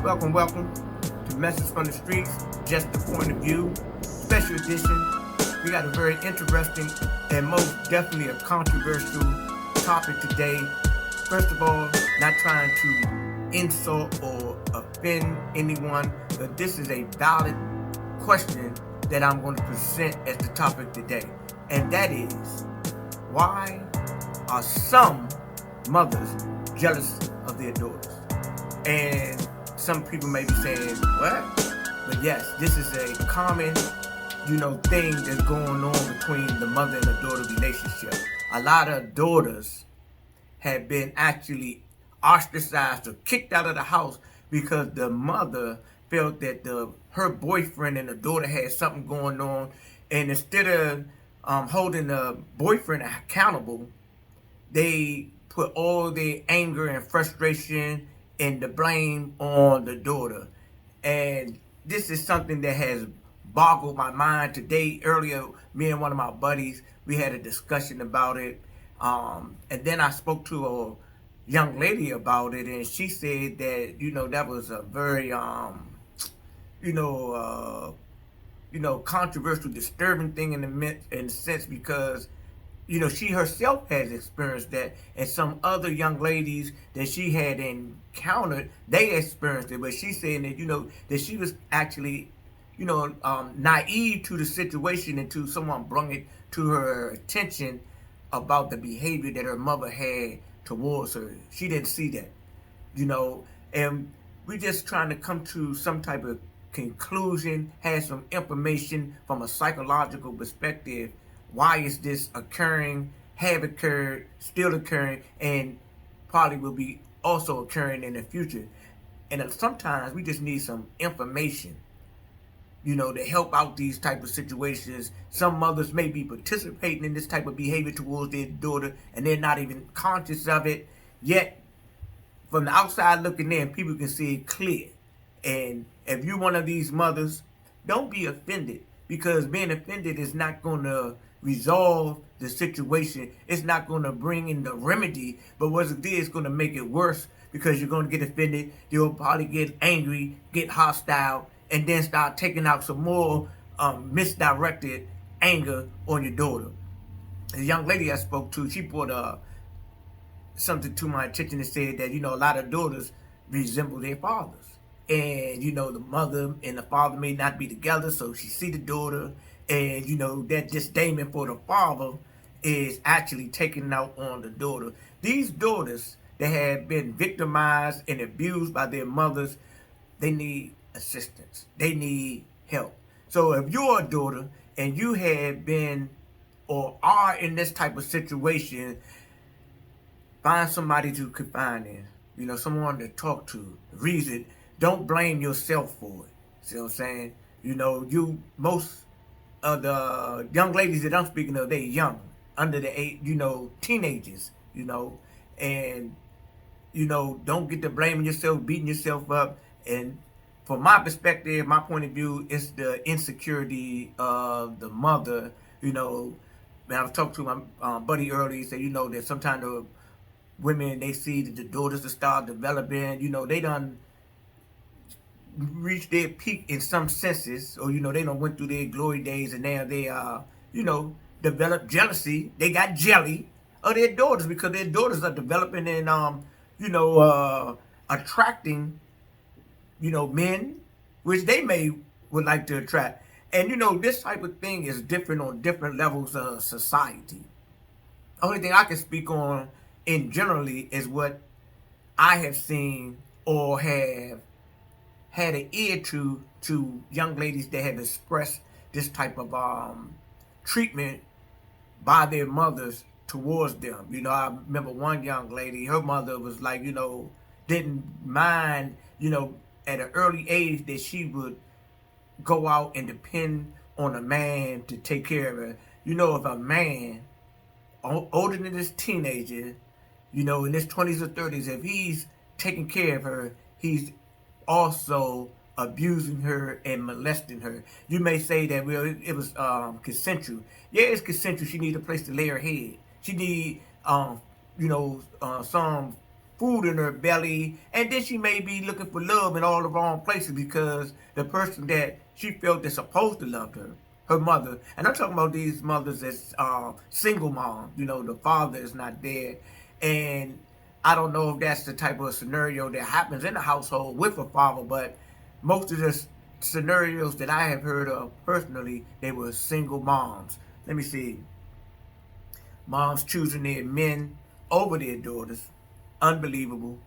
welcome to Message from the Streets, Just the Point of View, special edition. We got a very interesting and most definitely a controversial topic today. First of all, not trying to insult or offend anyone, but this is a valid question that I'm going to present as the topic today. And that is, why are some mothers jealous of their daughters? And some people may be saying, what? But yes, this is a common, thing that's going on between the mother and the daughter relationship. A lot of daughters have been actually ostracized or kicked out of the house because the mother felt that her boyfriend and the daughter had something going on, and instead of holding the boyfriend accountable, they put all their anger and frustration and the blame on the daughter. And this is something that has boggled my mind today. Earlier, me and one of my buddies, we had a discussion about it. And then I spoke to a young lady about it, and she said that, that was a very, controversial, disturbing thing in the sense because, she herself has experienced that, and some other young ladies that she had encountered, they experienced it. But she's saying that, that she was actually, naive to the situation until someone brought it to her attention about the behavior that her mother had towards her. She didn't see that, and we're just trying to come to some type of conclusion, have some information from a psychological perspective. Why is this occurring, have occurred, still occurring, and probably will be also occurring in the future? And sometimes we just need some information, to help out these type of situations. Some mothers may be participating in this type of behavior towards their daughter, and they're not even conscious of it. Yet, from the outside looking in, people can see it clear. And if you're one of these mothers, don't be offended, because being offended is not going to resolve the situation. It's not going to bring in the remedy, but what it is going to make it worse, because you're going to get offended. You'll probably get angry, get hostile, and then start taking out some more misdirected anger on your daughter. The young lady I spoke to, she brought something to my attention and said that, a lot of daughters resemble their fathers. And, the mother and the father may not be together, so she see the daughter, and, that disdain for the father is actually taken out on the daughter. These daughters that have been victimized and abused by their mothers, they need assistance. They need help. So if you're a daughter and you have been or are in this type of situation, find somebody to confide in, someone to talk to, reason. Don't blame yourself for it. See what I'm saying? Most of the young ladies that I'm speaking of, they young, under the age, teenagers, and, don't get to blaming yourself, beating yourself up. And from my perspective, my point of view, it's the insecurity of the mother. When I was talking to my buddy earlier, he said, that sometimes the women, they see that the daughters start developing, they done reach their peak in some senses, or they done went through their glory days, and now they develop jealousy. They got jelly of their daughters because their daughters are developing and attracting men which they would like to attract. And this type of thing is different on different levels of society. Only thing I can speak on in generally is what I have seen or have had an ear to young ladies that have expressed this type of treatment by their mothers towards them. I remember one young lady, her mother was like, didn't mind, at an early age that she would go out and depend on a man to take care of her. If a man older than this teenager, in his 20s or 30s, if he's taking care of her, he's also abusing her and molesting her. You may say that, well, it was consensual. Yeah, it's consensual. She needs a place to lay her head. She need, some food in her belly, and then she may be looking for love in all the wrong places because the person that she felt is supposed to love her, her mother, and I'm talking about these mothers as single moms. The father is not there, and I don't know if that's the type of scenario that happens in a household with a father, but most of the scenarios that I have heard of personally, they were single moms. Let me see. Moms choosing their men over their daughters. Unbelievable.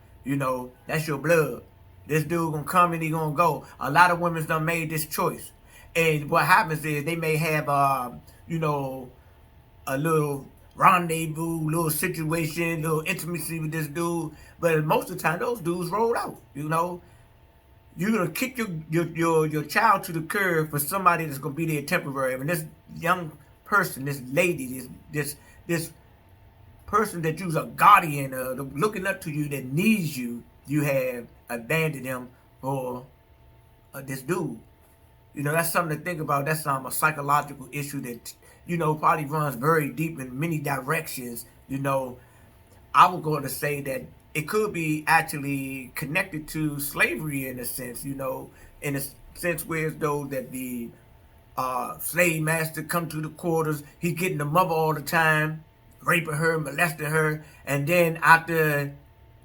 That's your blood. This dude gonna come and he gonna go. A lot of women's done made this choice. And what happens is they may have, a little rendezvous, little situation, little intimacy with this dude. But most of the time, those dudes roll out. You're gonna kick your child to the curb for somebody that's gonna be there temporary. I mean, this young person, this lady, this person that you's a guardian of, looking up to you, that needs you, you have abandoned him for this dude. That's something to think about. That's a psychological issue that probably runs very deep in many directions. I would go to say that it could be actually connected to slavery in a sense. In a sense where as though that the slave master come to the quarters, he's getting the mother all the time, raping her, molesting her, and then after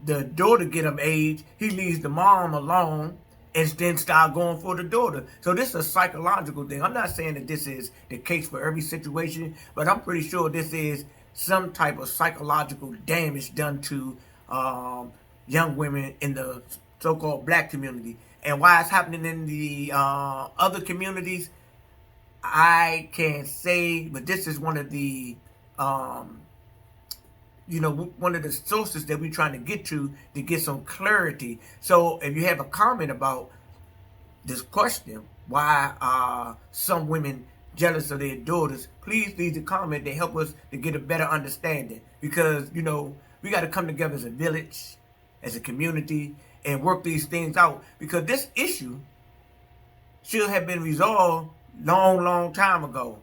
the daughter get of age, he leaves the mom alone and then start going for the daughter. So this is a psychological thing. I'm not saying that this is the case for every situation, but I'm pretty sure this is some type of psychological damage done to young women in the so-called black community. And why it's happening in the other communities, I can't say, but this is one of the one of the sources that we're trying to get some clarity. So if you have a comment about this question, why are some women jealous of their daughters, please leave a comment to help us to get a better understanding. Because, we got to come together as a village, as a community, and work these things out. Because this issue should have been resolved long time ago.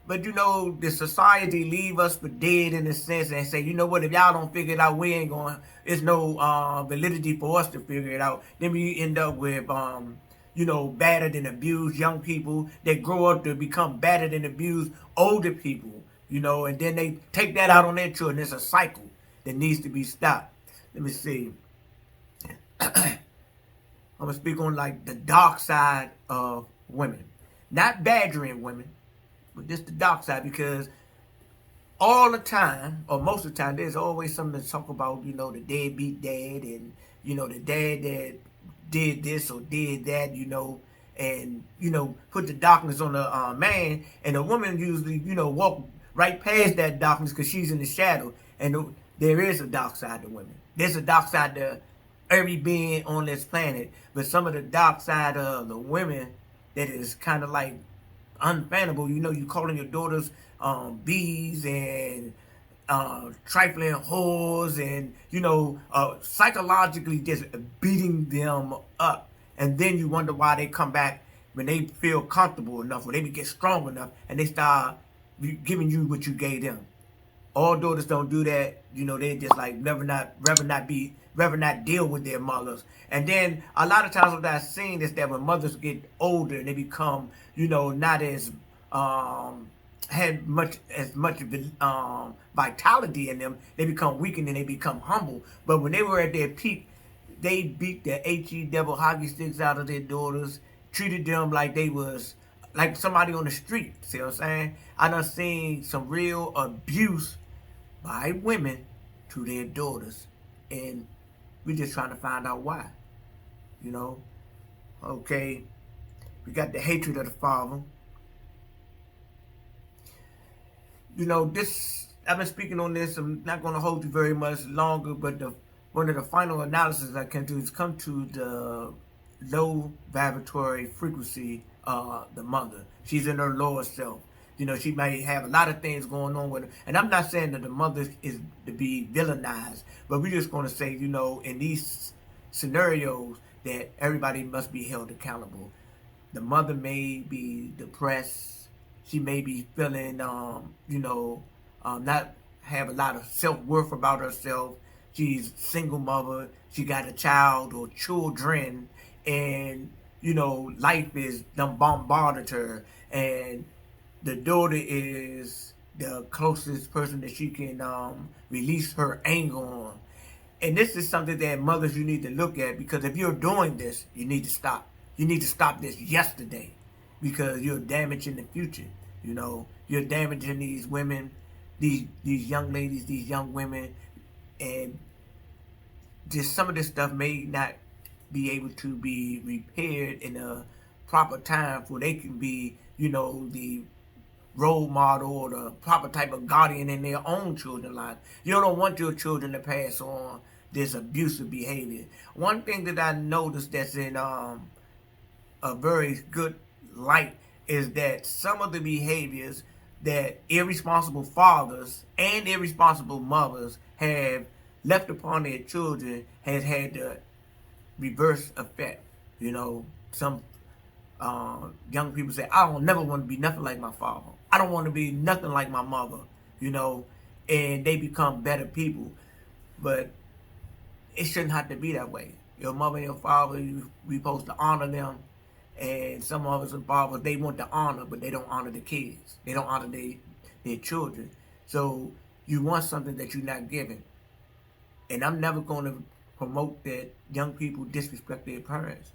But the society leave us for dead in a sense and say, what, if y'all don't figure it out, we ain't going, there's no validity for us to figure it out. Then we end up with, battered and abused young people that grow up to become battered and abused older people, and then they take that out on their children. It's a cycle that needs to be stopped. Let me see. I'm going to speak on like the dark side of women. Not badgering women, but just the dark side, because all the time, or most of the time, there's always something to talk about, the deadbeat dad and, the dad that did this or did that, and, put the darkness on the man. And the woman usually, walk right past that darkness because she's in the shadow. And there is a dark side to women. There's a dark side to every being on this planet. But some of the dark side of the women that is kind of like unfathomable. You calling your daughters bees and trifling whores and, psychologically just beating them up. And then you wonder why they come back when they feel comfortable enough or they get strong enough and they start giving you what you gave them. All daughters don't do that. They just like rather not deal with their mothers. And then a lot of times what I've seen is that when mothers get older and they become, not as had much vitality in them, they become weakened and they become humble. But when they were at their peak, they beat the HE devil hockey sticks out of their daughters, treated them like they was like somebody on the street. See what I'm saying? I done seen some real abuse by women to their daughters, and we're just trying to find out why. Okay, we got the hatred of the father. This, I've been speaking on this. I'm not going to hold you very much longer, but one of the final analysis I can do is come to the low vibratory frequency of the mother. She's in her lower self. She may have a lot of things going on with her. And I'm not saying that the mother is to be villainized, but we're just going to say, in these scenarios that everybody must be held accountable. The mother may be depressed. She may be feeling, not have a lot of self-worth about herself. she's single mother, she got a child or children, and life is done bombarded her, and the daughter is the closest person that she can release her anger on. And this is something that mothers, you need to look at, because if you're doing this, you need to stop. You need to stop this yesterday, because you're damaging the future. You're damaging these women, these young ladies, these young women, and just some of this stuff may not be able to be repaired in a proper time for they can be, the role model or the proper type of guardian in their own children's life. You don't want your children to pass on this abusive behavior. One thing that I noticed that's in a very good light is that some of the behaviors that irresponsible fathers and irresponsible mothers have left upon their children has had the reverse effect. Some young people say, I don't never want to be nothing like my father. I don't want to be nothing like my mother, and they become better people. But it shouldn't have to be that way. Your mother and your father, we supposed to honor them. And some mothers and fathers, they want to honor, but they don't honor the kids. They don't honor their children. So you want something that you're not giving. And I'm never going to promote that young people disrespect their parents.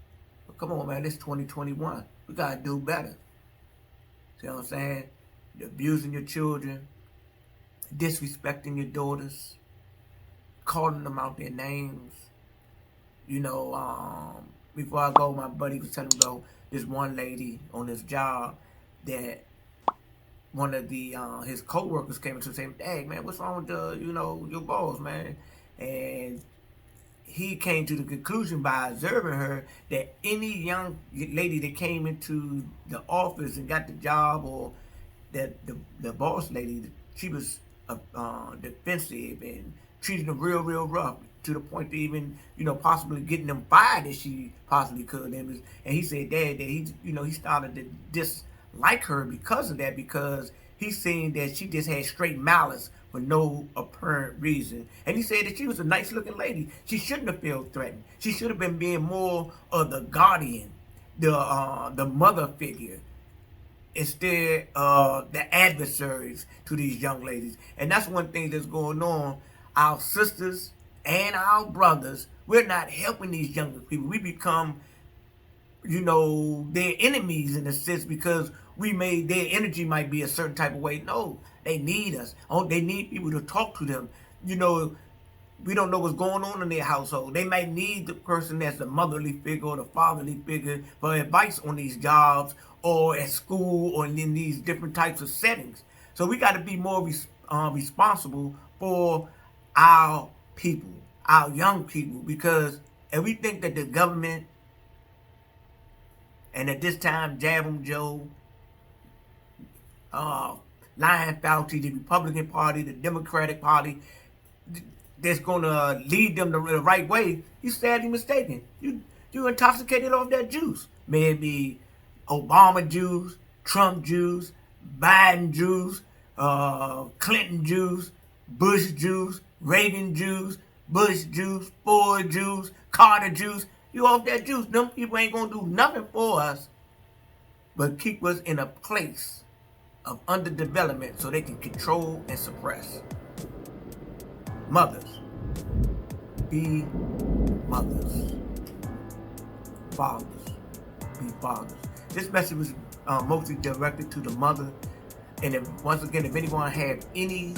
But come on, man, it's 2021. We got to do better. See what I'm saying? Abusing your children, disrespecting your daughters, calling them out their names. Before I go, my buddy was telling me about this one lady on his job that one of the his co-workers came into saying, "Hey, man, what's wrong with your boss, man?" And he came to the conclusion by observing her that any young lady that came into the office and got the job, or that the boss lady, she was defensive and treated them real, real rough, to the point to even, possibly getting them fired if she possibly could. And he said that he started to dislike her because of that, because he seen that she just had straight malice for no apparent reason. And he said that she was a nice looking lady. She shouldn't have felt threatened. She should have been being more of the guardian, the mother figure, instead of the adversaries to these young ladies. And that's one thing that's going on. Our sisters and our brothers, we're not helping these younger people. We become, their enemies in a sense, because their energy might be a certain type of way. No, they need us. Oh, they need people to talk to them. We don't know what's going on in their household. They might need the person that's the motherly figure or the fatherly figure for advice on these jobs or at school or in these different types of settings. So we got to be more responsible for our people, our young people, because if we think that the government, and at this time, Jab 'em Joe, Lion Fauci, the Republican Party, the Democratic Party, that's going to lead them the right way, you're sadly mistaken. You intoxicated off that juice. May it be Obama juice, Trump juice, Biden juice, Clinton juice, Bush juice, Reagan juice, Bush juice, Ford juice, Carter juice. You off that juice. Them people ain't going to do nothing for us but keep us in a place of underdevelopment so they can control and suppress. Mothers, be mothers. Fathers, be fathers. This message was mostly directed to the mother. And once again, if anyone have any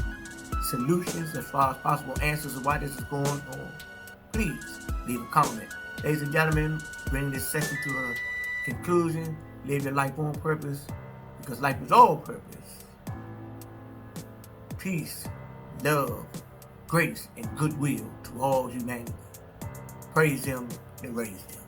solutions as far as possible answers of why this is going on, please leave a comment. Ladies and gentlemen, bring this session to a conclusion. Live your life on purpose, because life is all purpose. Peace, love, grace, and goodwill to all humanity. Praise Him and raise Him.